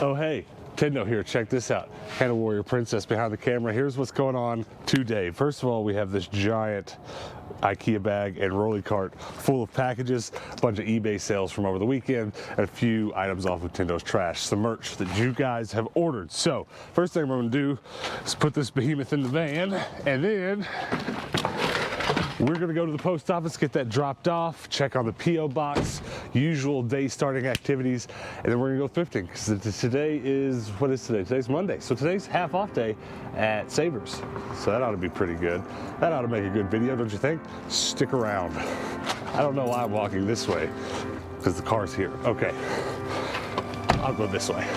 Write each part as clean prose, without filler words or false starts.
Oh hey, Tendo here, check this out. Hannah Warrior Princess behind the camera. Here's what's going on today. First of all, we have this giant IKEA bag and rolly cart full of packages, a bunch of eBay sales from over the weekend, and a few items off of Tendo's trash, some merch that you guys have ordered. So first thing we're gonna do is put this behemoth in the van, and then we're gonna go to the post office, get that dropped off, check on the P.O. box, usual day starting activities, and then we're gonna go thrifting. Because today is, what is today? Today's Monday. So today's half off day at Savers. So that ought to be pretty good. That ought to make a good video, don't you think? Stick around. I don't know why I'm walking this way, because the car's here. Okay, I'll go this way.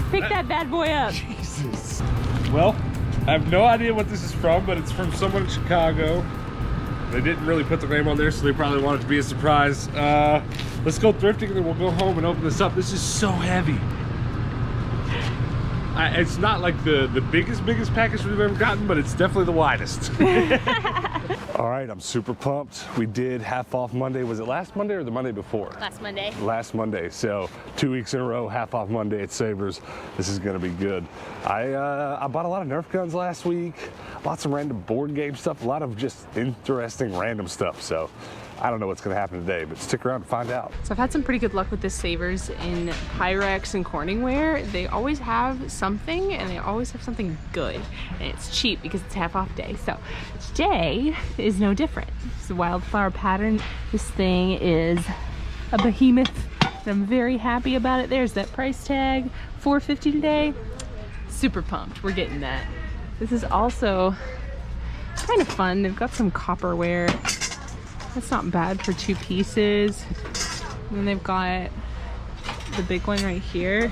Pick that bad boy up. Jesus. Well, I have no idea what this is from, but it's from someone in Chicago. They didn't really put the name on there, so they probably wanted it to be a surprise. Let's go thrifting and then we'll go home and open this up. This is so heavy. It's not like the biggest package we've ever gotten, but it's definitely the widest. All right, I'm super pumped. We did half off Monday. Was it last Monday or the Monday before? Last Monday. Last Monday. So 2 weeks in a row, half off Monday at Savers. This is gonna be good. I bought a lot of Nerf guns last week, lots of random board game stuff, a lot of just interesting random stuff. So I don't know what's gonna happen today, but stick around to find out. So I've had some pretty good luck with this Savers in Pyrex and Corningware. They always have something, and they always have something good. And it's cheap because it's half off day. So today is no different. It's a wildflower pattern. This thing is a behemoth, and I'm very happy about it. There's that price tag, $4.50 today. Super pumped, we're getting that. This is also kind of fun. They've got some copperware. That's not bad for 2 pieces. And then they've got the big one right here.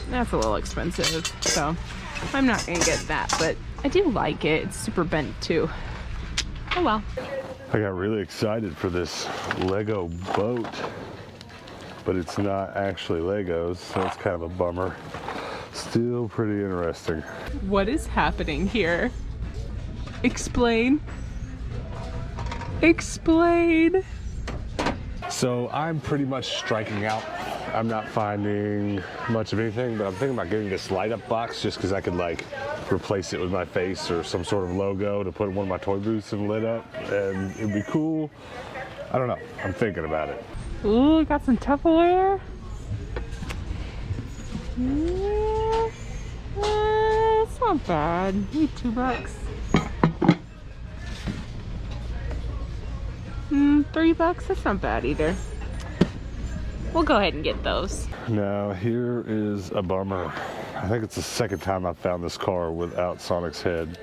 That's a little expensive, so I'm not gonna get that, but I do like it. It's super bent too. Oh well. I got really excited for this Lego boat, but it's not actually Legos, so it's kind of a bummer. Still pretty interesting. What is happening here? Explain. Explain. So I'm pretty much striking out. I'm not finding much of anything, but I'm thinking about getting this light up box just because I could like replace it with my face or some sort of logo to put in one of my toy booths and lit up, and it'd be cool. I don't know, I'm thinking about it. Ooh, got some Tupperware. Yeah, it's not bad. Maybe $2. $3, that's not bad either. We'll go ahead and get those. Now here is a bummer. I think it's the second time I've found this car without Sonic's head.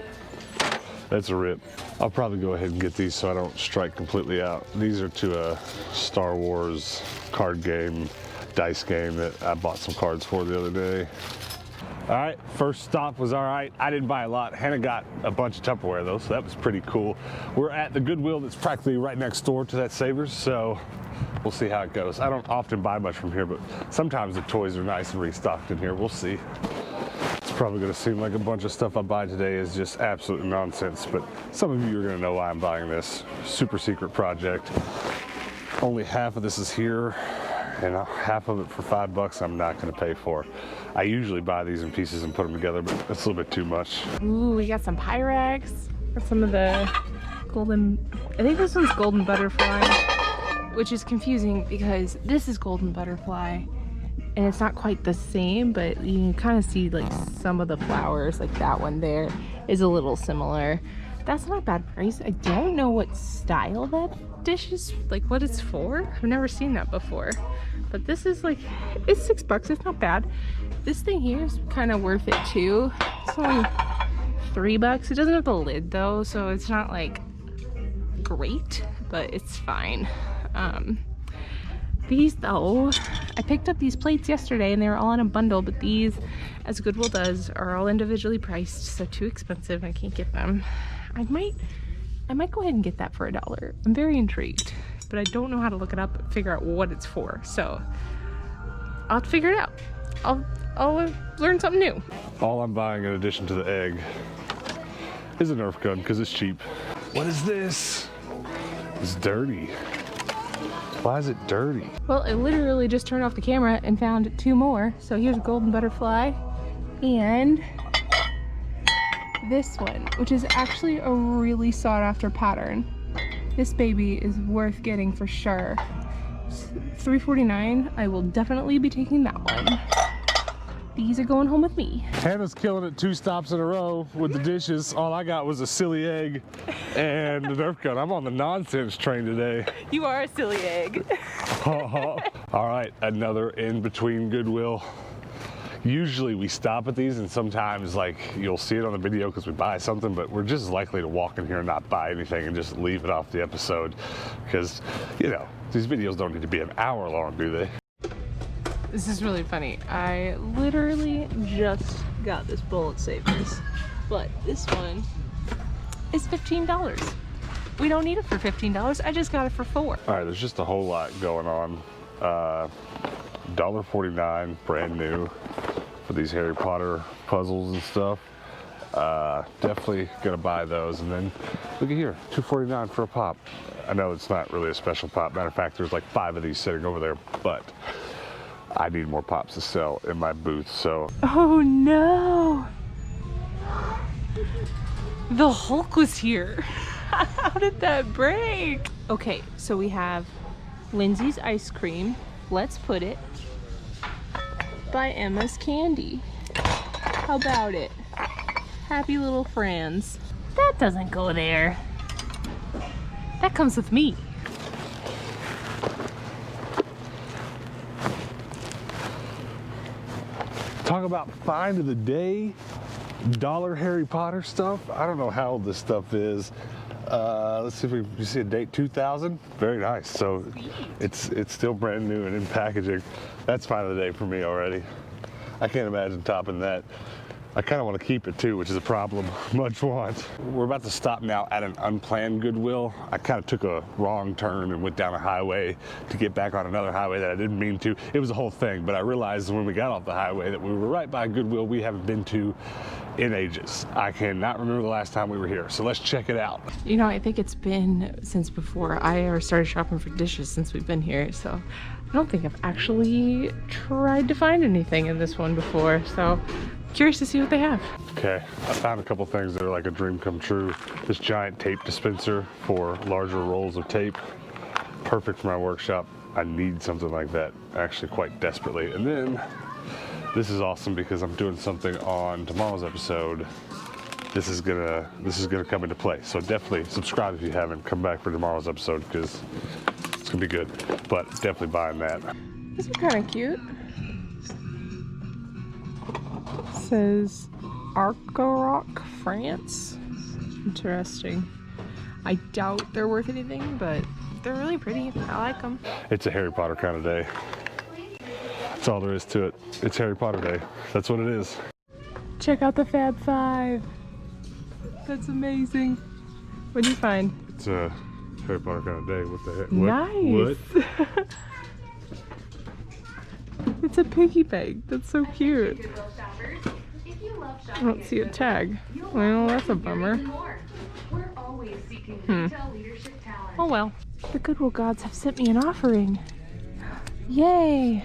That's a rip. I'll probably go ahead and get these so I don't strike completely out. These are to a Star Wars card game, dice game that I bought some cards for the other day. All right, first stop was all right. I didn't buy a lot. Hannah got a bunch of Tupperware though, so that was pretty cool. We're at the Goodwill that's practically right next door to that Savers, so we'll see how it goes. I don't often buy much from here, but sometimes the toys are nice and restocked in here. We'll see. It's probably gonna seem like a bunch of stuff I buy today is just absolute nonsense, but some of you are gonna know why I'm buying this. Super secret project. Only half of this is here, and half of it for $5 I'm not gonna pay for. I usually buy these in pieces and put them together, but it's a little bit too much. Ooh, we got some Pyrex. Got some of the golden, I think this one's golden butterfly, which is confusing because this is golden butterfly and it's not quite the same, but you can kind of see like some of the flowers, like that one there is a little similar. That's not a bad price. I don't know what style that dish is, like what it's for. I've never seen that before. But this is like, it's $6. It's not bad. This thing here is kind of worth it too. It's only $3. It doesn't have the lid though, so it's not like great, but it's fine. These though, I picked up these plates yesterday and they were all in a bundle, but these, as Goodwill does, are all individually priced, so too expensive. I can't get them. I might go ahead and get that for $1. I'm very intrigued, but I don't know how to look it up and figure out what it's for, so I'll have to figure it out. I'll learn something new. All I'm buying in addition to the egg is a Nerf gun because it's cheap. What is this? It's dirty. Why is it dirty? Well, I literally just turned off the camera and found 2 more. So here's a golden butterfly and this one, which is actually a really sought after pattern. This baby is worth getting for sure. $3.49. I will definitely be taking that one. These are going home with me. Hannah's killing it 2 stops in a row with the dishes. All I got was a silly egg and the Nerf gun. I'm on the nonsense train today. You are a silly egg. All right, another in between Goodwill. Usually we stop at these and sometimes like you'll see it on the video because we buy something, but we're just likely to walk in here and not buy anything and just leave it off the episode because, you know, these videos don't need to be an hour long, do they? This is really funny. I literally just got this bullet savers, but this one is $15. We don't need it for $15. I just got it for $4. All right, there's just a whole lot going on. $1.49 brand new for these Harry Potter puzzles and stuff. Definitely gonna buy those. And then look at here, $2.49 for a pop. I know it's not really a special pop. Matter of fact, there's like 5 of these sitting over there, but I need more pops to sell in my booth, so. Oh no! The Hulk was here. How did that break? Okay, so we have Lindsay's ice cream. Let's put it by Emma's candy. How about it? Happy little friends. That doesn't go there. That comes with me. Talk about find of the day, dollar Harry Potter stuff. I don't know how old this stuff is. Let's see if you see a date, 2000. Very nice. So it's still brand new and in packaging. That's find of the day for me already. I can't imagine topping that. I kind of want to keep it too, which is a problem. Much want. We're about to stop now at an unplanned Goodwill. I kind of took a wrong turn and went down a highway to get back on another highway that I didn't mean to. It was a whole thing, but I realized when we got off the highway that we were right by a Goodwill we haven't been to in ages. I cannot remember the last time we were here, so let's check it out. You know, I think it's been since before I ever started shopping for dishes since we've been here, so I don't think I've actually tried to find anything in this one before, so curious to see what they have. Okay, I found a couple things that are like a dream come true. This giant tape dispenser for larger rolls of tape. Perfect for my workshop. I need something like that actually quite desperately. And then this is awesome because I'm doing something on tomorrow's episode. This is gonna come into play. So definitely subscribe if you haven't. Come back for tomorrow's episode because it's gonna be good. But definitely buying that. These are kind of cute. Says Arcaroc, France. Interesting. I doubt they're worth anything, but they're really pretty. I like them. It's a Harry Potter kind of day. That's all there is to it. It's Harry Potter day. That's what it is. Check out the Fab Five. That's amazing. What do you find? It's a Harry Potter kind of day. What the heck? Nice. What? It's a piggy bank. That's so cute. I don't see a tag. Well, that's a bummer. Oh well. The Goodwill gods have sent me an offering. Yay!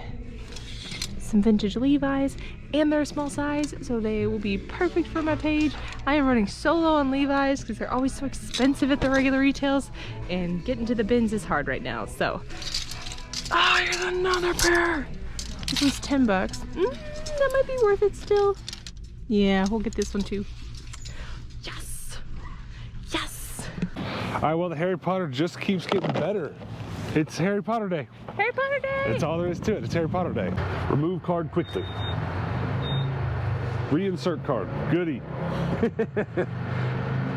Some vintage Levi's, and they're a small size, so they will be perfect for my page. I am running so low on Levi's because they're always so expensive at the regular retails, and getting to the bins is hard right now, so. Oh, here's another pair! This one's $10. That might be worth it still. Yeah, we'll get this one too. Yes! Yes! All right, well, the Harry Potter just keeps getting better. It's Harry Potter Day. Harry Potter Day! That's all there is to it. It's Harry Potter Day. Remove card quickly. Reinsert card. Goodie.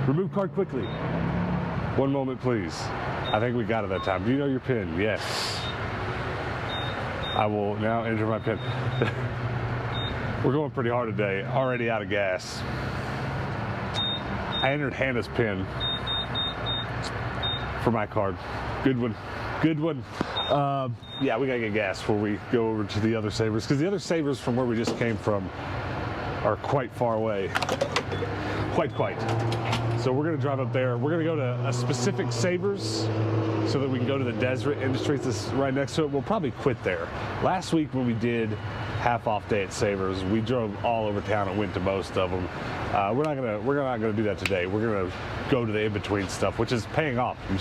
Remove card quickly. One moment, please. I think we got it that time. Do you know your PIN? Yes. I will now enter my PIN. We're going pretty hard today. Already out of gas. I entered Hannah's PIN for my card. Good one. Good one. Yeah, we gotta get gas before we go over to the other savers, because the other savers from where we just came from are quite far away. Quite. So we're gonna drive up there. We're gonna go to a specific savers so that we can go to the Deseret Industries that's right next to it. We'll probably quit there. Last week when we did half off day at Savers, we drove all over town and went to most of them. We're not gonna do that today. We're gonna go to the in-between stuff, which is paying off. You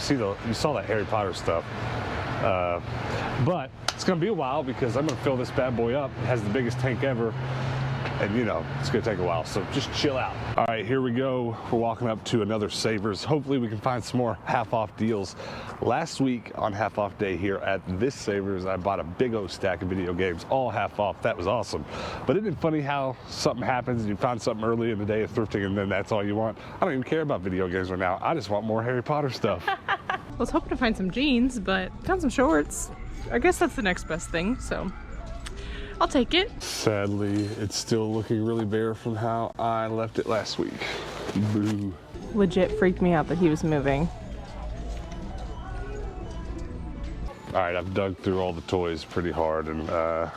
saw that Harry Potter stuff. But it's gonna be a while because I'm gonna fill this bad boy up. It has the biggest tank ever. And you know, it's gonna take a while, so just chill out. All right, here we go. We're walking up to another Savers. Hopefully we can find some more half off deals. Last week on half off day here at this Savers, I bought a big old stack of video games, all half off. That was awesome. But isn't it funny how something happens and you find something early in the day of thrifting and then that's all you want? I don't even care about video games right now. I just want more Harry Potter stuff. I was hoping to find some jeans, but found some shorts. I guess that's the next best thing, so I'll take it. Sadly, it's still looking really bare from how I left it last week. Boo. Legit freaked me out that he was moving. All right, I've dug through all the toys pretty hard, and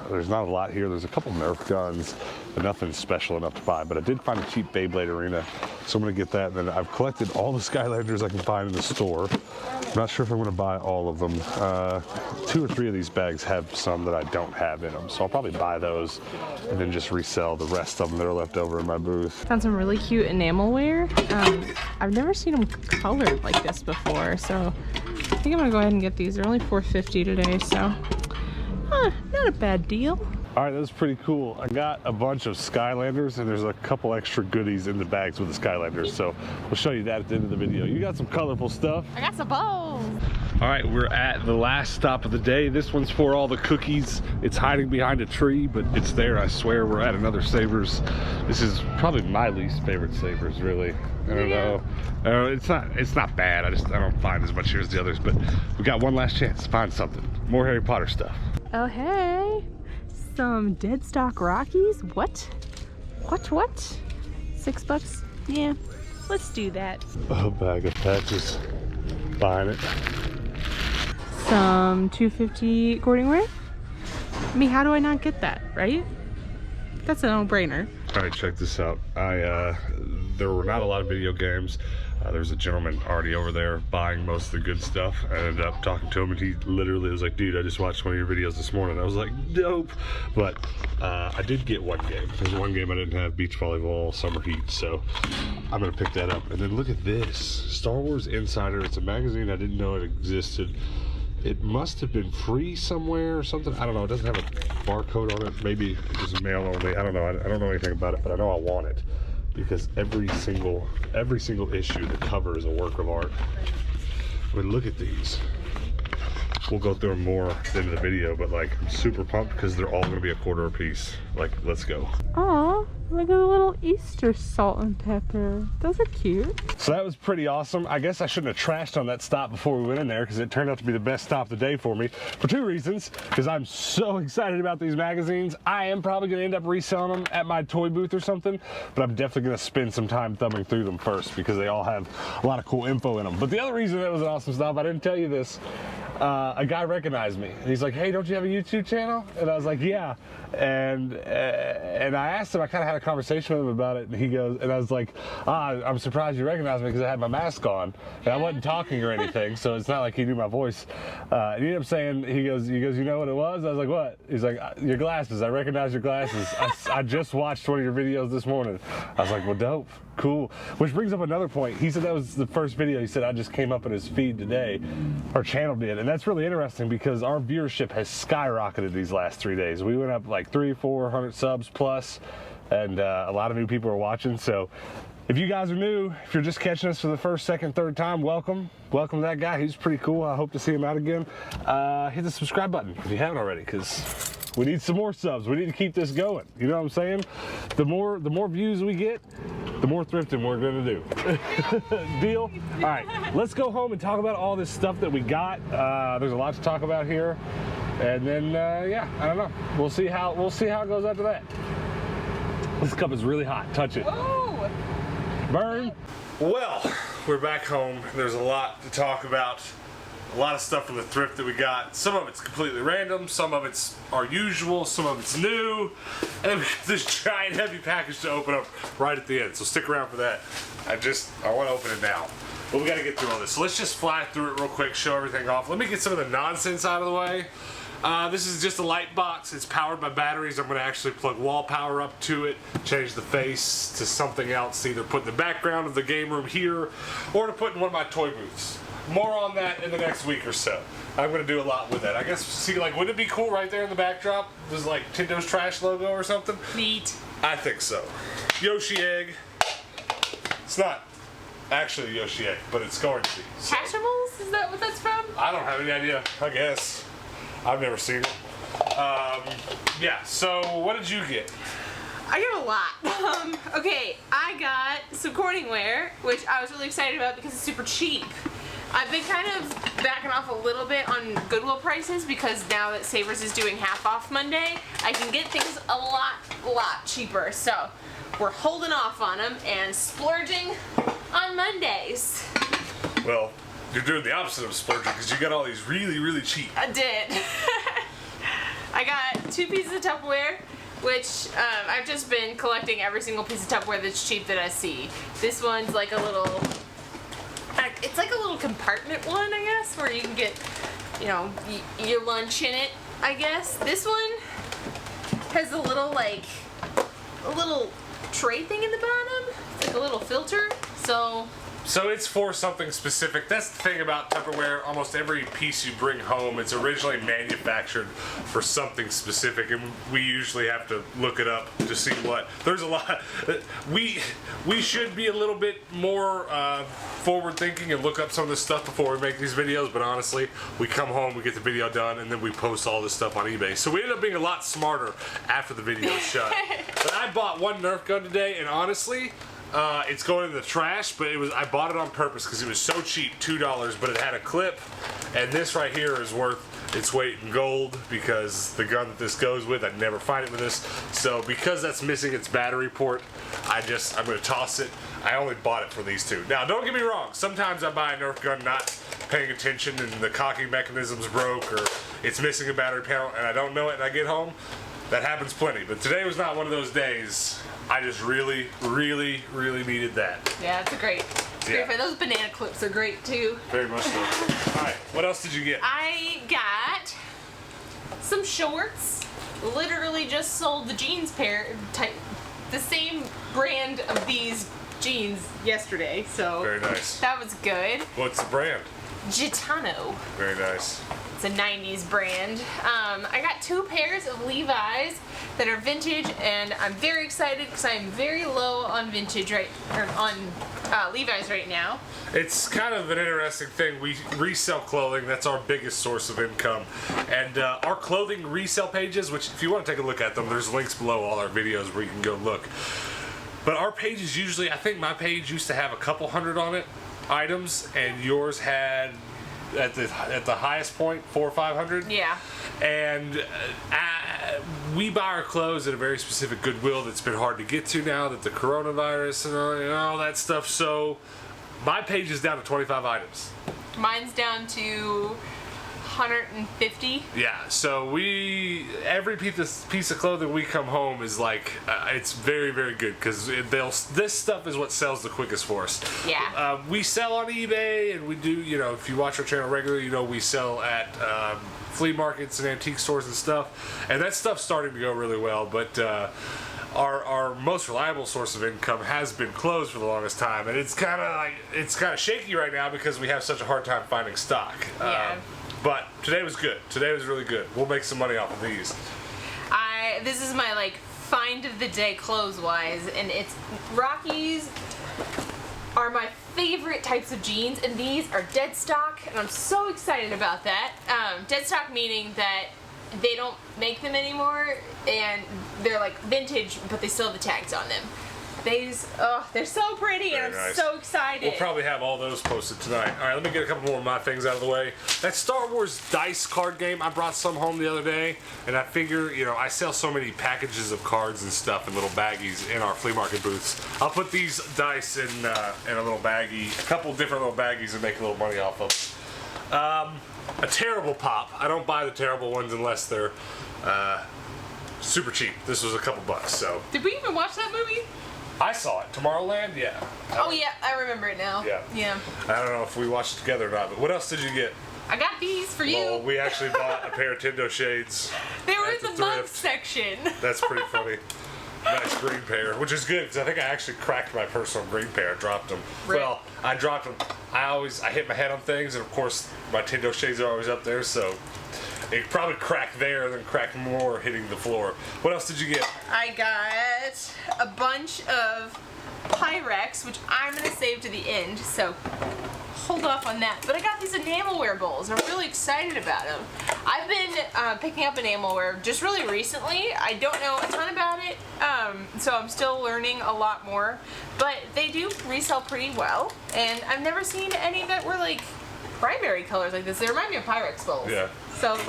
there's not a lot here. There's a couple Nerf guns, but nothing special enough to buy. But I did find a cheap Beyblade arena, so I'm gonna get that. And then I've collected all the Skylanders I can find in the store. I'm not sure if I'm gonna buy all of them. 2 or 3 of these bags have some that I don't have in them, so I'll probably buy those and then just resell the rest of them that are left over in my booth. Found some really cute enamelware. I've never seen them colored like this before, so I think I'm gonna go ahead and get these. They're only $4.50 today, so not a bad deal. All right, that was pretty cool. I got a bunch of Skylanders, and there's a couple extra goodies in the bags with the Skylanders, so we'll show you that at the end of the video. You got some colorful stuff. I got some bowls. All right, we're at the last stop of the day. This one's for all the cookies. It's hiding behind a tree, but it's there, I swear. We're at another Savers. This is probably my least favorite Savers, really. I don't know. It's not bad. I don't find as much here as the others, but we got one last chance to find something. More Harry Potter stuff. Oh, hey. Some dead stock Rockies? What? What? $6? Yeah, let's do that. A bag of patches. Buying it. Some $2.50 Gordonware? I mean, how do I not get that, right? That's a no-brainer. All right, check this out. There were not a lot of video games. There's a gentleman already over there buying most of the good stuff. I ended up talking to him, and he literally was like, dude, I just watched one of your videos this morning. I was like, dope. But I did get one game. There's one game I didn't have, beach volleyball, summer heat, so I'm gonna pick that up. And then look at this, Star Wars Insider. It's a magazine I didn't know it existed. It must have been free somewhere or something. I don't know, it doesn't have a barcode on it. Maybe it's just mail only, I don't know. I don't know anything about it, but I know I want it, because every single issue, the cover is a work of art. I mean, look at these. We'll go through them more at the end of the video, but like, I'm super pumped because they're all gonna be $1 a piece. Like, let's go. Aw, look at the little Easter salt and pepper. Those are cute. So that was pretty awesome. I guess I shouldn't have trashed on that stop before we went in there, because it turned out to be the best stop of the day for me for 2 reasons. Because I'm so excited about these magazines. I am probably gonna end up reselling them at my toy booth or something, but I'm definitely gonna spend some time thumbing through them first because they all have a lot of cool info in them. But the other reason that was an awesome stop, I didn't tell you this, a guy recognized me. And he's like, hey, don't you have a YouTube channel? And I was like, yeah. And I asked him, I kind of had a conversation with him about it, and he goes, and I was like, I'm surprised you recognized me because I had my mask on and I wasn't talking or anything, so it's not like he knew my voice. And he ended up saying, he goes, you know what it was? I was like, what? He's like, your glasses. I recognize your glasses. I just watched one of your videos this morning. I was like, well, dope, cool. Which brings up another point. He said that was the first video. He said I just came up in his feed today, our channel did, and that's really interesting because our viewership has skyrocketed these last 3 days. We went up like 300-400 subs plus, and a lot of new people are watching. So If you guys are new, if you're just catching us for the first, second, third time, welcome. Welcome to that guy. He's pretty cool. I hope to see him out again. Hit the subscribe button if you haven't already, because we need some more subs. We need to keep this going. You know what I'm saying? The more views we get, the more thrifting we're gonna do. Deal? All right, let's go home and talk about all this stuff that we got. There's a lot to talk about here. And then, yeah, I don't know. We'll see how it goes after that. This cup is really hot. Touch it. Oh! Burn. Well, we're back home. There's a lot to talk about. A lot of stuff from the thrift that we got. Some of it's completely random. Some of it's our usual. Some of it's new. And then we got this giant heavy package to open up right at the end. So stick around for that. I want to open it now. But we got to get through all this. So let's just fly through it real quick, show everything off. Let me get some of the nonsense out of the way. This is just a light box. It's powered by batteries. I'm going to actually plug wall power up to it, change the face to something else, either put in the background of the game room here or to put in one of my toy booths. More on that in the next week or so. I'm going to do a lot with that. I guess, see, like, wouldn't it be cool right there in the backdrop? There's like Nintendo's trash logo or something? Neat. I think so. Yoshi egg. It's not actually a Yoshi egg, but it's going to be. So. Hatchimals? Is that what that's from? I don't have any idea, I guess. I've never seen it. Yeah, so what did you get? I got a lot. Okay, I got some Corningware, which I was really excited about because it's super cheap. I've been kind of backing off a little bit on Goodwill prices because now that Savers is doing half off Monday, I can get things a lot cheaper. So we're holding off on them and splurging on Mondays. Well, you're doing the opposite of splurging because you got all these really cheap. I did. I got 2 pieces of Tupperware, which I've just been collecting every single piece of Tupperware that's cheap that I see. This one's like a little, it's like a little compartment one, I guess, where you can get, you know, your lunch in it, I guess. This one has a little, like, a little tray thing in the bottom. It's like a little filter, So it's for something specific. That's the thing about Tupperware. Almost every piece you bring home, it's originally manufactured for something specific, and we usually have to look it up to see what. There's a lot. We should be a little bit more forward thinking and look up some of this stuff before we make these videos, but honestly, we come home, we get the video done, and then we post all this stuff on eBay. So we end up being a lot smarter after the video's shut. But I bought one Nerf gun today, and honestly, it's going in the trash, but I bought it on purpose because it was so cheap, $2, but it had a clip, and this right here is worth its weight in gold because the gun that this goes with, I'd never find it with this. So because that's missing its battery port, I'm going to toss it. I only bought it for these two. Now, don't get me wrong. Sometimes I buy a Nerf gun not paying attention and the cocking mechanism's broke or it's missing a battery panel and I don't know it and I get home. That happens plenty, but today was not one of those days. I just really needed that. yeah, it's a great. Yeah. Great. Those banana clips are great too. Very much so. All right, what else did you get? I got some shorts. Literally just sold the jeans pair, the same brand of these jeans yesterday. So Very nice. that was good. What's the brand? Gitano. Very nice. It's a 90s brand. I got 2 pairs of Levi's that are vintage, and I'm very excited because I'm very low on vintage Levi's right now. It's kind of an interesting thing. We resell clothing. That's our biggest source of income. And our clothing resale pages, which if you want to take a look at them, there's links below all our videos where you can go look. But our pages usually, I think my page used to have a couple hundred on it, items, and yours had at the highest point 400 or 500. Yeah. And we buy our clothes at a very specific Goodwill that's been hard to get to now that the coronavirus and all that stuff. So my page is down to 25 items. Mine's down to 150. Yeah, so every piece of clothing we come home is like it's very good because this stuff is what sells the quickest for us. Yeah. We sell on eBay and we do, you know, if you watch our channel regularly, you know we sell at flea markets and antique stores and stuff, and that stuff's starting to go really well. But our most reliable source of income has been clothes for the longest time, and it's kind of shaky right now because we have such a hard time finding stock. Yeah. But today was good. Today was really good. We'll make some money off of these. This is my like find of the day clothes wise, and it's Rockies are my favorite types of jeans, and these are dead stock, and I'm so excited about that. Dead stock meaning that they don't make them anymore, and they're like vintage, but they still have the tags on them. These, oh, they're so pretty, and I'm so excited. We'll probably have all those posted tonight. All right, let me get a couple more of my things out of the way. That Star Wars dice card game, I brought some home the other day, and I figure, you know, I sell so many packages of cards and stuff in little baggies in our flea market booths. I'll put these dice in a little baggie, a couple different little baggies, and make a little money off of them. A terrible pop. I don't buy the terrible ones unless they're super cheap. This was a couple bucks, so. Did we even watch that movie? I saw it. Tomorrowland? Yeah. Oh yeah, I remember it now. Yeah. Yeah. I don't know if we watched it together or not, but what else did you get? I got these for you. Well, we actually bought a pair of Tendo shades. They were at in the thrift mug section. That's pretty funny. Nice green pair, which is good because I think I actually cracked my personal green pair. I dropped them. Right. Well, I dropped them. I hit my head on things, and of course my Tendo shades are always up there, so it probably cracked there and then cracked more hitting the floor. What else did you get? I got a bunch of Pyrex, which I'm going to save to the end, so hold off on that. But I got these enamelware bowls, and I'm really excited about them. I've been picking up enamelware just really recently. I don't know a ton about it, so I'm still learning a lot more. But they do resell pretty well, and I've never seen any that were like primary colors like this. They remind me of Pyrex bowls. Yeah. So It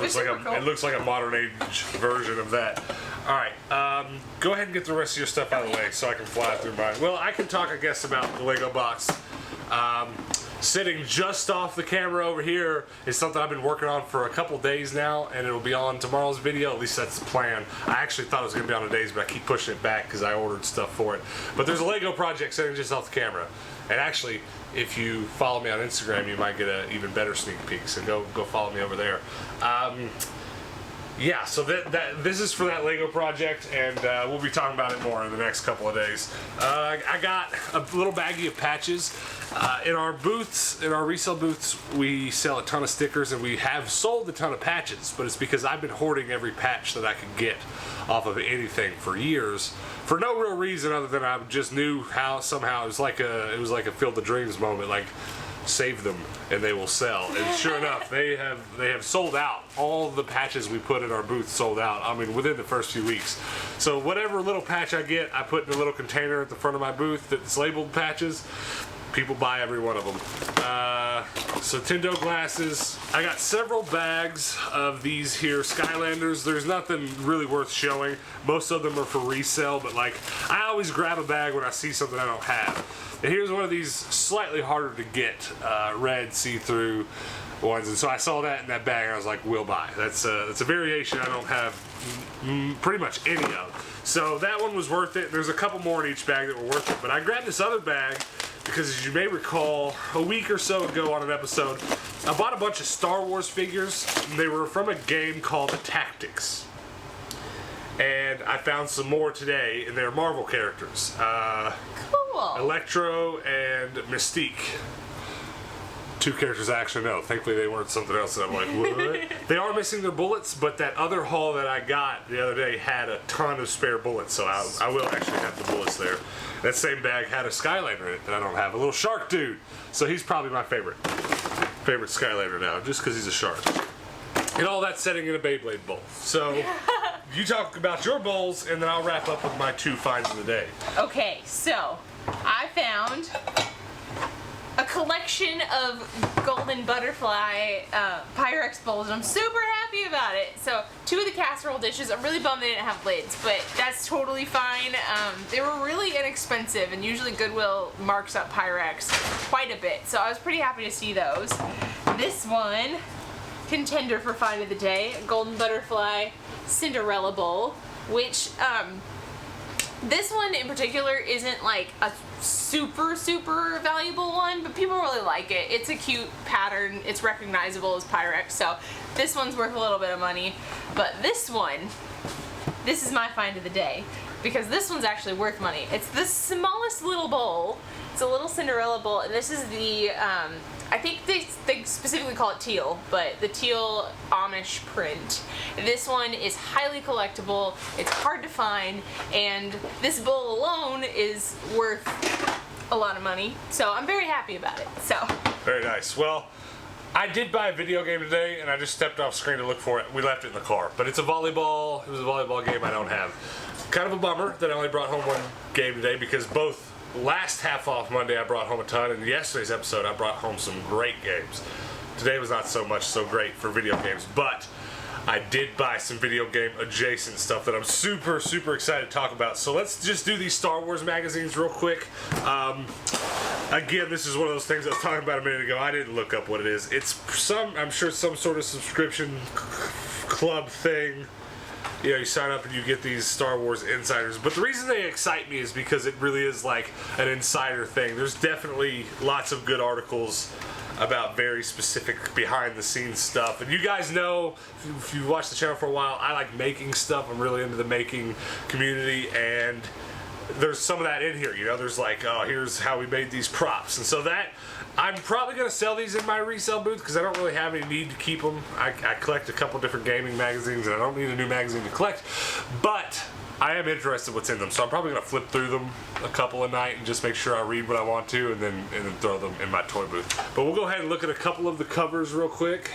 looks like a modern age version of that. All right, go ahead and get the rest of your stuff out of the way so I can fly through mine. Well, I can talk, I guess, about the Lego box. Sitting just off the camera over here is something I've been working on for a couple days now, and it'll be on tomorrow's video. At least that's the plan. I actually thought it was going to be on today's, but I keep pushing it back because I ordered stuff for it. But there's a Lego project sitting just off the camera. And actually, if you follow me on Instagram, you might get an even better sneak peek. So go follow me over there. Yeah, so this is for that Lego project, and we'll be talking about it more in the next couple of days. I got a little baggie of patches. In our booths, in our resale booths, we sell a ton of stickers, and we have sold a ton of patches, but it's because I've been hoarding every patch that I could get off of anything for years, for no real reason other than I just knew how somehow it was like a Field of Dreams moment, like save them and they will sell. And sure enough, they have sold out. All the patches we put in our booth sold out. I mean, within the first few weeks. So whatever little patch I get, I put in a little container at the front of my booth that's labeled patches. People buy every one of them. So Tendo glasses. I got several bags of these here Skylanders. There's nothing really worth showing. Most of them are for resale, but like I always grab a bag when I see something I don't have. And here's one of these slightly harder to get red see-through ones. And so I saw that in that bag and I was like, we'll buy. That's a variation I don't have pretty much any of. So that one was worth it. There's a couple more in each bag that were worth it. But I grabbed this other bag because, as you may recall, a week or so ago on an episode, I bought a bunch of Star Wars figures. They were from a game called Tactics. And I found some more today, and they're Marvel characters. Cool. Electro and Mystique. Two characters I actually know. Thankfully they weren't something else that I'm like, what? They are missing their bullets, but that other haul that I got the other day had a ton of spare bullets, so I will actually have the bullets there. That same bag had a Skylander in it that I don't have. A little shark dude. So he's probably my favorite Skylander now, just because he's a shark. And all that setting in a Beyblade bowl. So you talk about your bowls, and then I'll wrap up with my two finds of the day. Okay, so I found a collection of golden butterfly Pyrex bowls, and I'm super happy about it. So 2 of the casserole dishes, I'm really bummed they didn't have lids, but that's totally fine. They were really inexpensive, and usually Goodwill marks up Pyrex quite a bit, so I was pretty happy to see those. This one, contender for find of the day, a golden butterfly Cinderella bowl, which this one in particular isn't like a super valuable one, but people really like it. It's a cute pattern. It's recognizable as Pyrex, so this one's worth a little bit of money. But this one, this is my find of the day, because this one's actually worth money. It's the smallest little bowl. It's a little Cinderella bowl, and this is the, I think they specifically call it teal, but the teal Amish print. This one is highly collectible, it's hard to find, and this bowl alone is worth a lot of money. So I'm very happy about it. So. Very nice. Well, I did buy a video game today, and I just stepped off screen to look for it. We left it in the car, but it's a volleyball. It was a volleyball game I don't have. Kind of a bummer that I only brought home one game today, because both last half off Monday I brought home a ton, and yesterday's episode I brought home some great games. Today was not so much so great for video games, but I did buy some video game adjacent stuff that I'm super, super excited to talk about. So let's just do these Star Wars magazines real quick. Again, this is one of those things I was talking about a minute ago. I didn't look up what it is. It's I'm sure some sort of subscription club thing. You know, you sign up and you get these Star Wars insiders. But the reason they excite me is because it really is like an insider thing. There's definitely lots of good articles about very specific behind the scenes stuff. And you guys know, if you've watched the channel for a while, I like making stuff. I'm really into the making community, and there's some of that in here. You know, there's like, oh, here's how we made these props. And so that, I'm probably going to sell these in my resale booth because I don't really have any need to keep them. I collect a couple different gaming magazines, and I don't need a new magazine to collect. But I am interested what's in them, so I'm probably going to flip through them a couple a night and just make sure I read what I want to, and then throw them in my toy booth. But we'll go ahead and look at a couple of the covers real quick.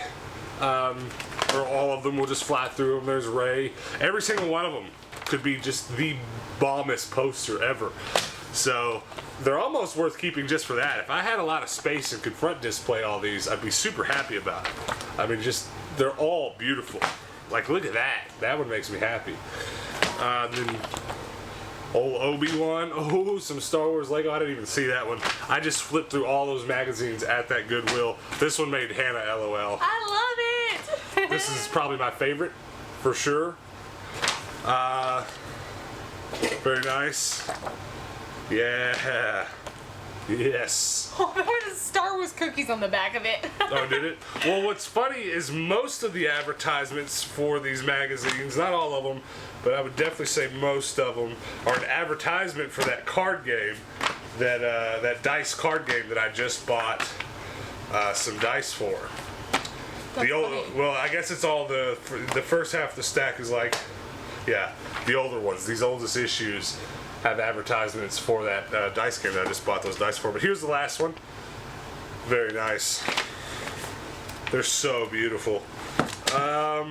Or all of them. We'll just fly through them. There's Rey. Every single one of them could be just the bombest poster ever. So they're almost worth keeping just for that. If I had a lot of space and could front display all these, I'd be super happy about it. I mean, just, they're all beautiful. Like, look at that. That one makes me happy. Then old Obi-Wan. Oh, some Star Wars Lego. I didn't even see that one. I just flipped through all those magazines at that Goodwill. This one made Hannah LOL. I love it. This is probably my favorite, for sure. Very nice. Yeah. Yes. Oh, there was Star Wars cookies on the back of it. Oh, did it? Well, what's funny is most of the advertisements for these magazines, not all of them, but I would definitely say most of them, are an advertisement for that card game, that dice card game that I just bought some dice for. That's funny. Well, I guess it's all the first half of the stack is like, yeah, the older ones. These oldest issues have advertisements for that dice game that I just bought those dice for. But here's the last one. Very nice. They're so beautiful. I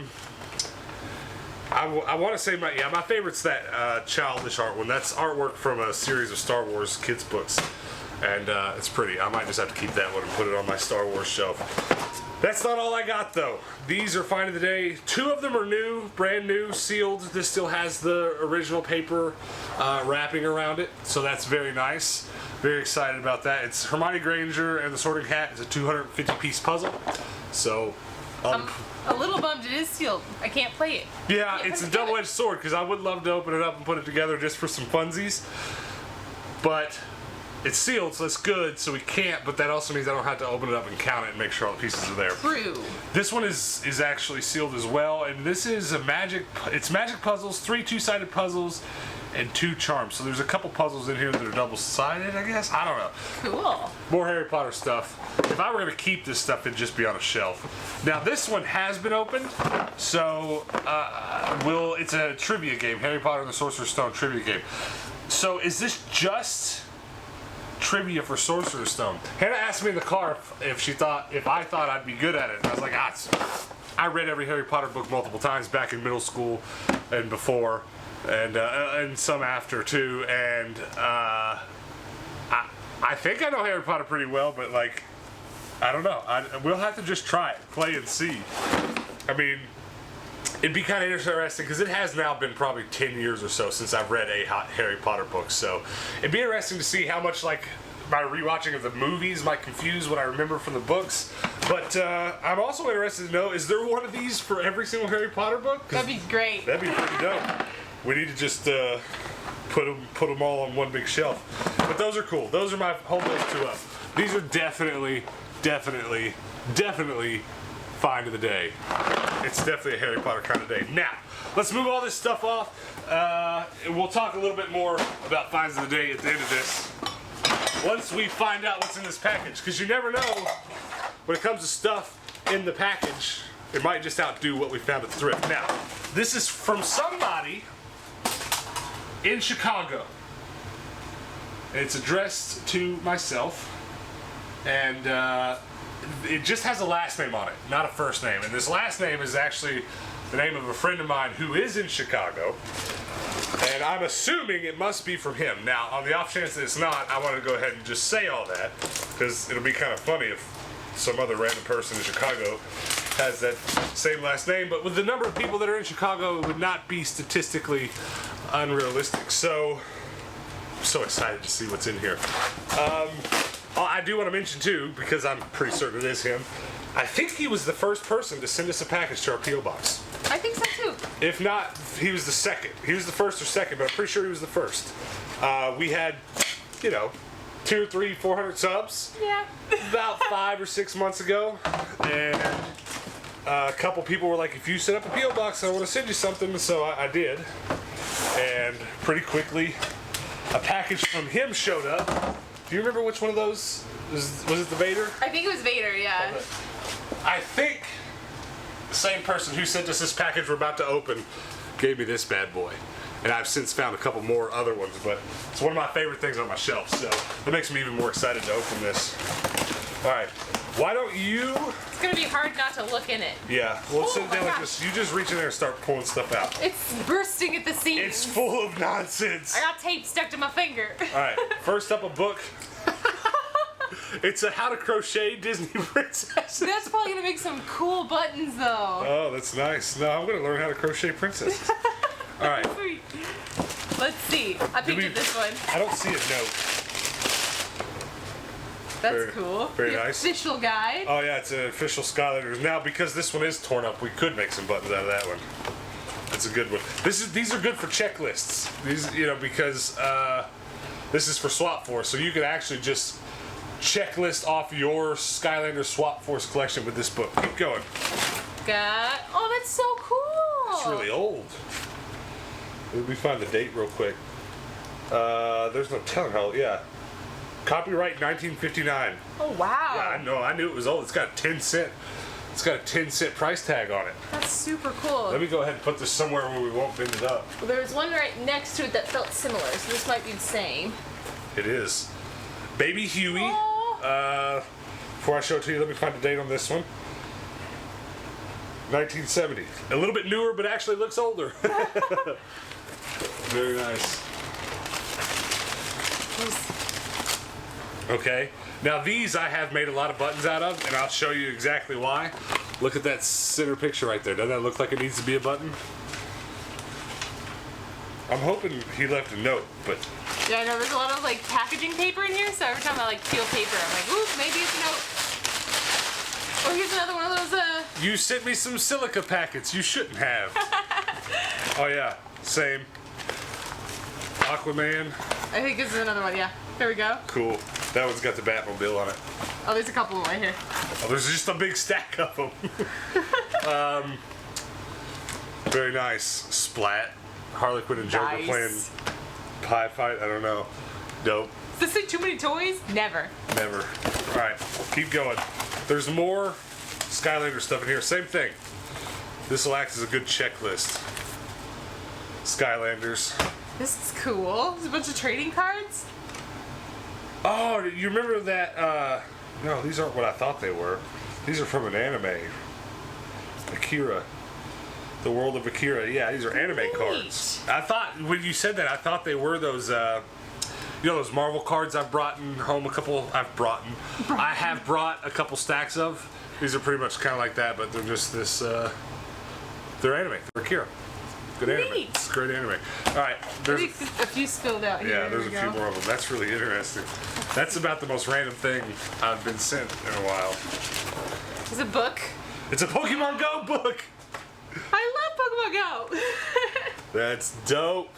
want to say my favorite's that childish art one. That's artwork from a series of Star Wars kids books, and it's pretty. I might just have to keep that one and put it on my Star Wars shelf. That's not all I got though. These are find of the day. 2 of them are new, brand new, sealed. This still has the original paper wrapping around it, so that's very nice. Very excited about that. It's Hermione Granger and the Sorting Hat. It's a 250-piece puzzle. So I'm a little bummed it is sealed. I can't play it. yeah, it's a double-edged sword because I would love to open it up and put it together just for some funsies. But it's sealed, so that's good, so we can't, but that also means I don't have to open it up and count it and make sure all the pieces are there. True. This one is actually sealed as well, and this is magic puzzles, 3 two-sided puzzles, and 2 charms. So there's a couple puzzles in here that are double-sided, I guess? I don't know. Cool. More Harry Potter stuff. If I were going to keep this stuff, it'd just be on a shelf. Now, this one has been opened, so it's a trivia game, Harry Potter and the Sorcerer's Stone trivia game. So is this just trivia for Sorcerer's Stone? Hannah asked me in the car if I thought I'd be good at it. And I was like, I read every Harry Potter book multiple times back in middle school and before, and some after too. And I think I know Harry Potter pretty well, but like, I don't know. We'll have to just try it, play and see. I mean, it'd be kind of interesting because it has now been probably 10 years or so since I've read a Harry Potter book. So it'd be interesting to see how much like my rewatching of the movies might confuse what I remember from the books. But I'm also interested to know, is there one of these for every single Harry Potter book? That'd be great. That'd be pretty dope. We need to just put them all on one big shelf. But those are cool. Those are my hold those 2 up. These are definitely find of the day. It's definitely a Harry Potter kind of day. Now, let's move all this stuff off. And we'll talk a little bit more about finds of the day at the end of this, once we find out what's in this package. Because you never know, when it comes to stuff in the package, it might just outdo what we found at the thrift. Now, this is from somebody in Chicago. It's addressed to myself, and it just has a last name on it, not a first name. And this last name is actually the name of a friend of mine who is in Chicago, and I'm assuming it must be from him. Now, on the off chance that it's not, I want to go ahead and just say all that, because it'll be kind of funny if some other random person in Chicago has that same last name. But with the number of people that are in Chicago, it would not be statistically unrealistic. So, I'm so excited to see what's in here. I do want to mention too, because I'm pretty certain it is him, I think he was the first person to send us a package to our P.O. box. I think so too. If not, he was the second. He was the first or second, but I'm pretty sure he was the first. We had, 200, 300, 400 subs. Yeah. About 5 or 6 months ago, and a couple people were like, if you set up a P.O. box, I want to send you something. So I did, and pretty quickly a package from him showed up. Do you remember which one of those was it? The Vader? I think it was Vader, yeah. I think the same person who sent us this package we're about to open gave me this bad boy. And I've since found a couple more other ones, but it's one of my favorite things on my shelf, so that makes me even more excited to open this. All right, why don't you... It's gonna be hard not to look in it. Yeah, well, Oh sit my down like gosh. this. You just reach in there and start pulling stuff out. It's bursting at the seams. It's full of nonsense. I got tape stuck to my finger. All right, first up, a book. It's a How to Crochet Disney Princess. That's probably gonna make some cool buttons though. Oh, that's nice. No, I'm gonna learn how to crochet princesses. All right. Sweet. Let's see. I picked up this one. I don't see a note. That's Very- cool. very The nice. Official guide. Oh yeah, it's an official Skylanders. Now, because this one is torn up, we could make some buttons out of that one. That's a good one. These are good for checklists. These, because this is for Swap Force, so you can actually just checklist off your Skylanders Swap Force collection with this book. Keep going. Oh, that's so cool. It's really old. Let me find the date real quick. There's no telling how. Yeah, copyright 1959. Oh wow. Yeah, I know. I knew it was old. It's got a 10-cent. It's got a 10-cent price tag on it. That's super cool. Let me go ahead and put this somewhere where we won't bend it up. Well, there was one right next to it that felt similar, so this might be the same. It is. Baby Huey. Oh. Before I show it to you, let me find the date on this one. 1970. A little bit newer, but actually looks older. Very nice. Okay. Now these I have made a lot of buttons out of, and I'll show you exactly why. Look at that center picture right there. Doesn't that look like it needs to be a button? I'm hoping he left a note, but... Yeah, I know there's a lot of packaging paper in here, so every time I peel paper, I'm like, ooh, maybe it's a note. Oh, here's another one of those, You sent me some silica packets. You shouldn't have. Oh yeah, same. Aquaman. I think this is another one, yeah. There we go. Cool. That one's got the Batmobile on it. Oh, there's a couple right here. Oh, there's just a big stack of them. Very nice. Splat. Harley Quinn and Joker Nice. playing pie fight. I don't know. Dope. Does this say too many toys? Never. Never. All right, keep going. There's more Skylander stuff in here. Same thing. This will act as a good checklist. Skylanders. This is cool. There's a bunch of trading cards. Oh, you remember that? No, these aren't what I thought they were. These are from an anime. Akira. The World of Akira. Yeah, these are anime cards. I thought, when you said that, I thought they were those, those Marvel cards I've brought home a couple. I have brought a couple stacks of. These are pretty much kind of like that, but they're just this, they're anime. They're Akira. Good anime. Neat. It's great anime. All right. I There's think a few spilled out here. yeah, There there's we a few go. more of them. That's really interesting. That's about the most random thing I've been sent in a while. There's a book. It's a Pokemon Go book. I love Pokemon Go. That's dope.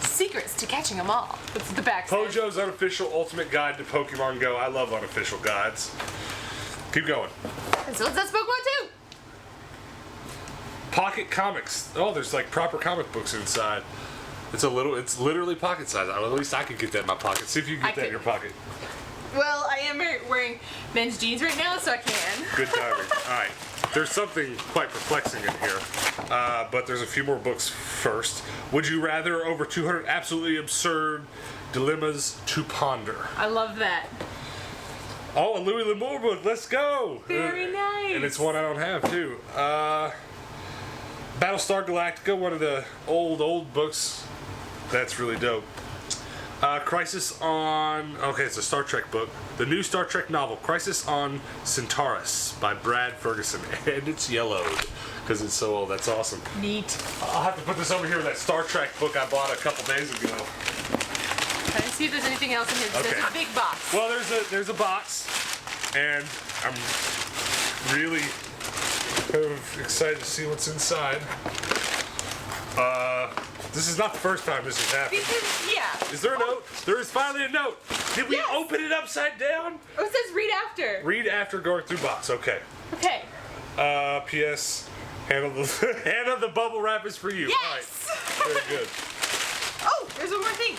Secrets to catching them all. That's what the back says. Pojo's unofficial ultimate guide to Pokemon Go. I love unofficial guides. Keep going. And so that's Pokemon 2. Pocket comics. Oh, there's proper comic books inside. It's literally pocket size. At least I could get that in my pocket. See if you can get that in your pocket. Well, I am wearing men's jeans right now, so I can. Good timing. All right. There's something quite perplexing in here, but there's a few more books first. Would you rather over 200 absolutely absurd dilemmas to ponder? I love that. Oh, a Louis L'Amour book. Let's go. Very nice. And it's one I don't have too. Battlestar Galactica, one of the old books. That's really dope. Crisis on... Okay, it's a Star Trek book. The new Star Trek novel, Crisis on Centaurus by Brad Ferguson. And it's yellowed because it's so old. That's awesome. Neat. I'll have to put this over here with that Star Trek book I bought a couple days ago. Trying to see if there's anything else in here. Okay. There's a big box. Well, there's a box, and I'm really kind of excited to see what's inside. This is not the first time this has happened. Yeah. Is there a note? There is finally a note. Did we open it upside down? Oh, it says read after. Read after going through box. Okay. Okay. P.S. Handle the bubble wrap is for you. Yes. All right. Very good. Oh, there's one more thing.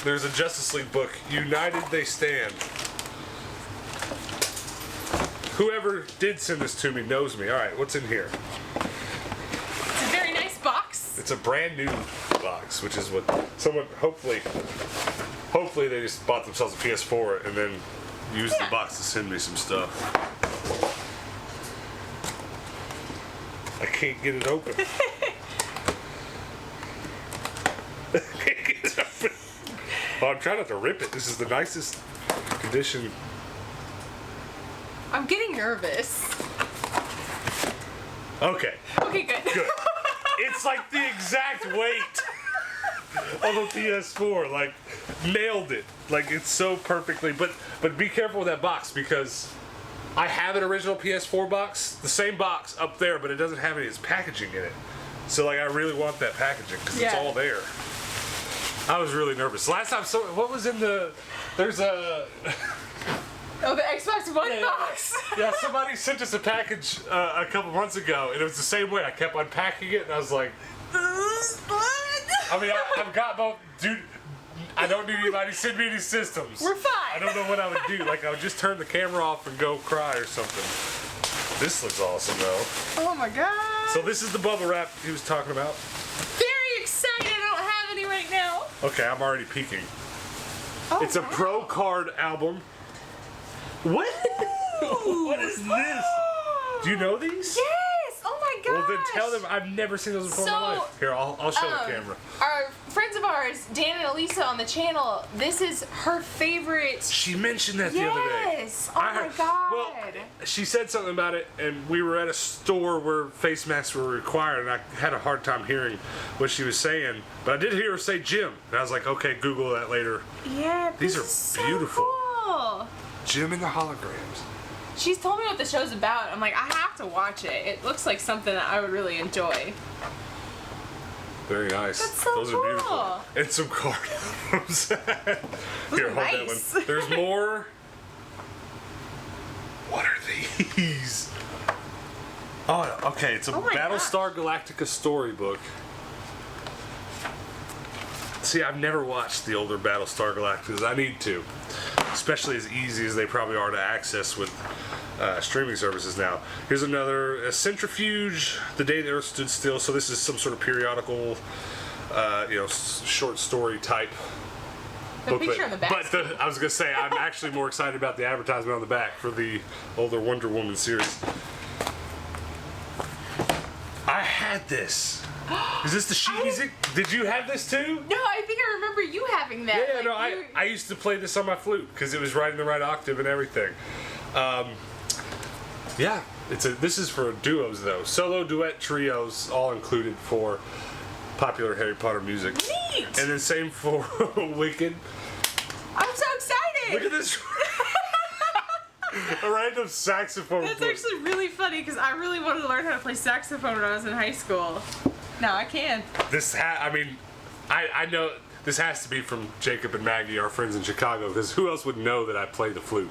There's a Justice League book. United They Stand. Whoever did send this to me knows me. All right, what's in here? It's a very nice box. It's a brand new box, which is what someone hopefully they just bought themselves a PS4 and then used the box to send me some stuff. I can't get it open. I can't get it open. Well, I'm trying not to rip it. This is the nicest condition. I'm getting nervous. Okay. Okay, good. Good. It's like the exact weight of a PS4. Like, nailed it. Like, it's so perfectly. But be careful with that box because I have an original PS4 box, the same box up there, but it doesn't have any of its packaging in it. So, like, I really want that packaging because it's all there. I was really nervous. Last time, what was in the? There's a. Oh, the Xbox One box. Yeah, somebody sent us a package a couple months ago, and it was the same way. I kept unpacking it, and I was like, I mean, I've got both, dude. I don't need anybody to send me any systems. We're fine. I don't know what I would do. Like, I would just turn the camera off and go cry or something. This looks awesome, though. Oh my god. So this is the bubble wrap he was talking about. Very excited. I don't have any right now. Okay, I'm already peeking. Oh, It's a pro card album. What? What is this? Do you know these? Yes. Oh my god. Well, then tell them I've never seen those before in my life. Here, I'll show the camera. Our friends of ours, Dan and Elisa on the channel, this is her favorite. She mentioned that the other day. Yes. Oh my god. Well, she said something about it, and we were at a store where face masks were required, and I had a hard time hearing what she was saying. But I did hear her say Jim, and I was like, okay, Google that later. Yeah. These are so beautiful. Cool. Jim and the holograms. She's told me what the show's about. I'm like, I have to watch it. It looks like something that I would really enjoy. Very nice. That's so Those cool. are beautiful. And some card albums. Here, hold that nice. one. There's more. What are these? Oh, okay. It's a Oh my Battlestar Galactica storybook. See, I've never watched the older Battlestar Galacticas. I need to. Especially as easy as they probably are to access with streaming services now. Here's another, a Centrifuge, The Day the Earth Stood Still. So this is some sort of periodical, short story type The booklet. picture on the back. But I was going to say, I'm actually more excited about the advertisement on the back for the older Wonder Woman series. I had this. Is this the sheet music? Did you have this too? No, I think I remember you having that. Yeah, like, no, I used to play this on my flute because it was right in the right octave and everything. Yeah, this is for duos though. Solo, duet, trios, all included for popular Harry Potter music. Neat! And then same for Wicked. I'm so excited! Look at this. A random saxophone. That's book. actually really funny because I really wanted to learn how to play saxophone when I was in high school. Now I can. I know this has to be from Jacob and Maggie, our friends in Chicago, because who else would know that I play the flute?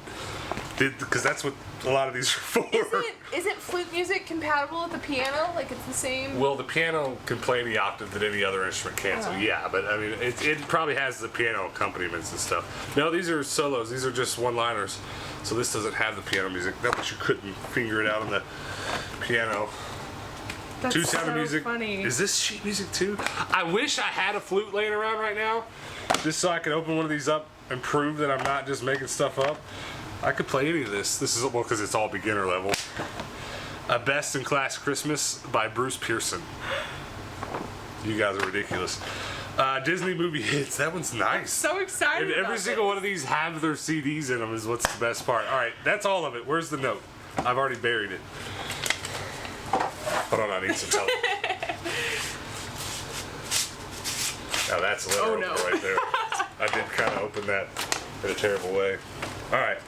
Because that's what a lot of these are for. Isn't flute music compatible with the piano? Like it's the same? Well, the piano can play any octave that any other instrument can, so yeah, but I mean, it probably has the piano accompaniments and stuff. No, these are solos. These are just one-liners, so this doesn't have the piano music. Not that you couldn't finger it out on the piano. That's Two Sound so of Music. funny. Is this sheet music too? I wish I had a flute laying around right now, just so I could open one of these up and prove that I'm not just making stuff up. I could play any of this. This is, well, because it's all beginner level. A Best in Class Christmas by Bruce Pearson. You guys are ridiculous. Disney movie hits. That one's nice. So excited. And every single one of these have their CDs in them is what's the best part. All right, that's all of it. Where's the note? I've already buried it. Hold on, I need some help. Now that's a letter opener right there. I did kind of open that in a terrible way. All right.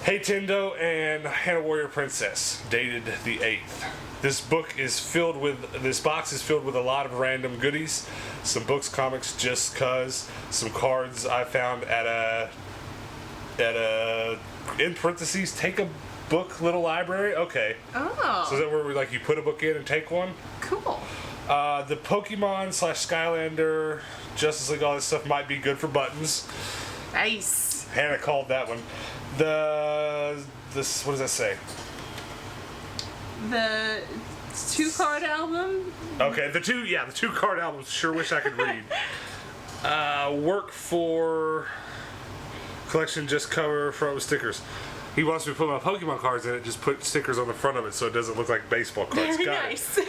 Hey Tendo and Hannah Warrior Princess, dated the 8th. This box is filled with a lot of random goodies. Some books, comics, just cuz. Some cards I found at a in parentheses, take a book little library. Okay. Oh. So is that where like you put a book in and take one? Cool. The Pokemon / Skylander, Justice League, all this stuff might be good for buttons. Nice. Hannah called that one. This what does that say? The 2-card album. Okay, the 2-card albums. Sure wish I could read. Work for collection, just cover front with stickers. He wants me to put my Pokemon cards in it, just put stickers on the front of it so it doesn't look like baseball cards. Very Got nice.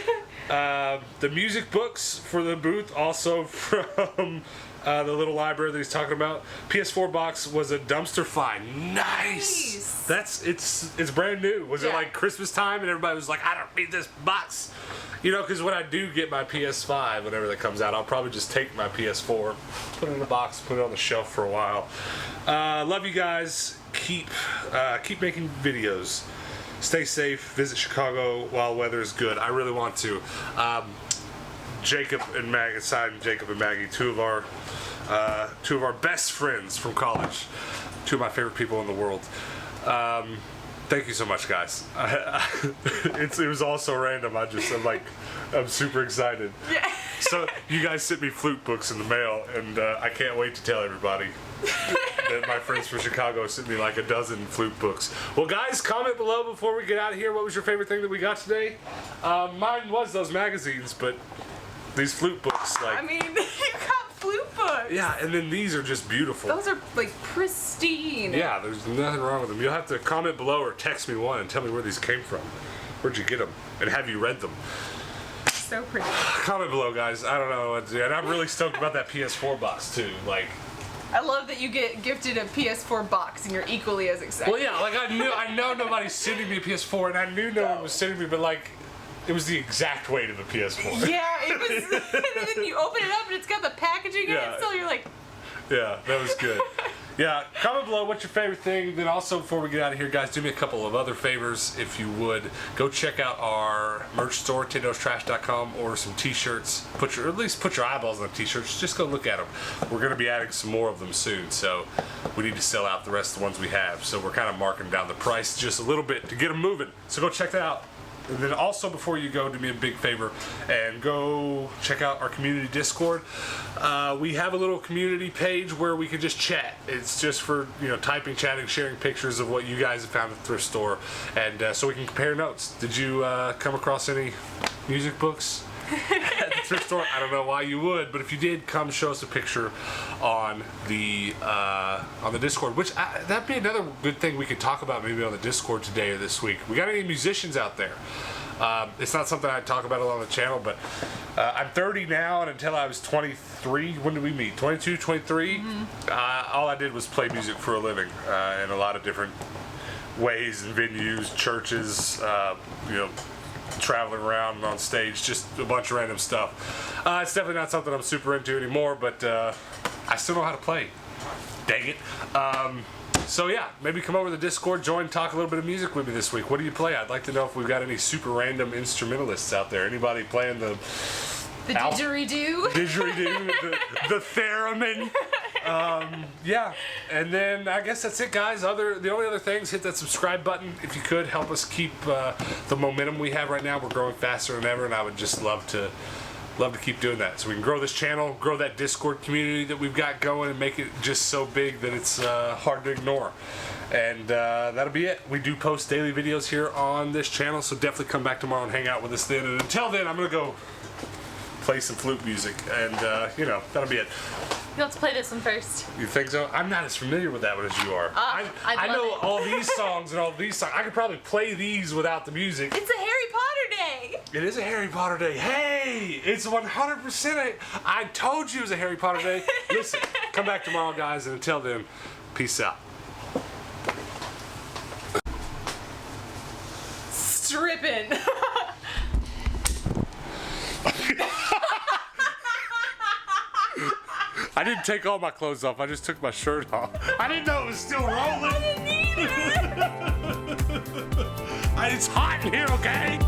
The music books for the booth, also from the little library that he's talking about. PS4 box was a dumpster find. Nice. It's brand new. Was it like Christmas time and everybody was like, I don't need this box? You know, because when I do get my PS5, whenever that comes out, I'll probably just take my PS4, put it in a box, put it on the shelf for a while. Love you guys. Keep making videos. Stay safe. Visit Chicago while weather is good. I really want to. Jacob and Maggie, two of our best friends from college, two of my favorite people in the world. Thank you so much, guys. It was all so random. I'm super excited. Yeah. So you guys sent me flute books in the mail, and I can't wait to tell everybody that my friends from Chicago sent me like a dozen flute books. Well, guys, comment below before we get out of here. What was your favorite thing that we got today? Mine was those magazines, but these flute books, like... I mean, you got flute books. Yeah, and then these are just beautiful. Those are, like, pristine. Yeah, there's nothing wrong with them. You'll have to comment below or text me one and tell me where these came from. Where'd you get them? And have you read them? So pretty. Comment below, guys. I don't know what to do. And I'm really stoked about that PS4 box, too. Like... I love that you get gifted a PS4 box and you're equally as excited. Well, yeah, like I know nobody's sending me a PS4, and I knew no one was sending me, but like, it was the exact weight of a PS4. Yeah, it was. And then you open it up and it's got the packaging in it still. You're like, yeah, that was good. Yeah, comment below what's your favorite thing. Then also, before we get out of here, guys, do me a couple of other favors if you would. Go check out our merch store, Tendo'sTrash.com, or some t-shirts. At least put your eyeballs on the t-shirts. Just go look at them. We're going to be adding some more of them soon, so we need to sell out the rest of the ones we have. So we're kind of marking down the price just a little bit to get them moving. So go check that out. And then also, before you go, do me a big favor and go check out our community Discord. We have a little community page where we can just chat. It's just for, typing, chatting, sharing pictures of what you guys have found at the thrift store, and so we can compare notes. Did you come across any music books at the thrift store? I don't know why you would, but if you did, come show us a picture on the Discord. Which that'd be another good thing we could talk about maybe on the Discord today or this week. We got any musicians out there? It's not something I talk about a lot on the channel, but I'm 30 now, and until I was 23, when did we meet? 22, 23? All I did was play music for a living in a lot of different ways and venues, churches, traveling around on stage, just a bunch of random stuff. It's definitely not something I'm super into anymore, but I still know how to play. Dang it. So yeah, maybe come over to the Discord, join, talk a little bit of music with me this week. What do you play? I'd like to know if we've got any super random instrumentalists out there. Anybody playing the didgeridoo? Didgeridoo, the theremin. Yeah, and then I guess that's it, guys. The only other things, hit that subscribe button if you could. Help us keep the momentum we have right now. We're growing faster than ever, and I would just love to keep doing that, so we can grow this channel, grow that Discord community that we've got going, and make it just so big that it's hard to ignore. And that'll be it. We do post daily videos here on this channel, so definitely come back tomorrow and hang out with us then. And until then, I'm going to go play some flute music, and you know, that'll be it. You have to play this one first. You think so? I'm not as familiar with that one as you are. I know love it. all these songs and all these songs. I could probably play these without the music. It's a Harry Potter day. It is a Harry Potter day. Hey, it's 100%. I told you it was a Harry Potter day. Listen, come back tomorrow, guys, and until then, peace out. Stripping. I didn't take all my clothes off. I just took my shirt off. I didn't know it was still rolling. I didn't either. It's hot in here, okay?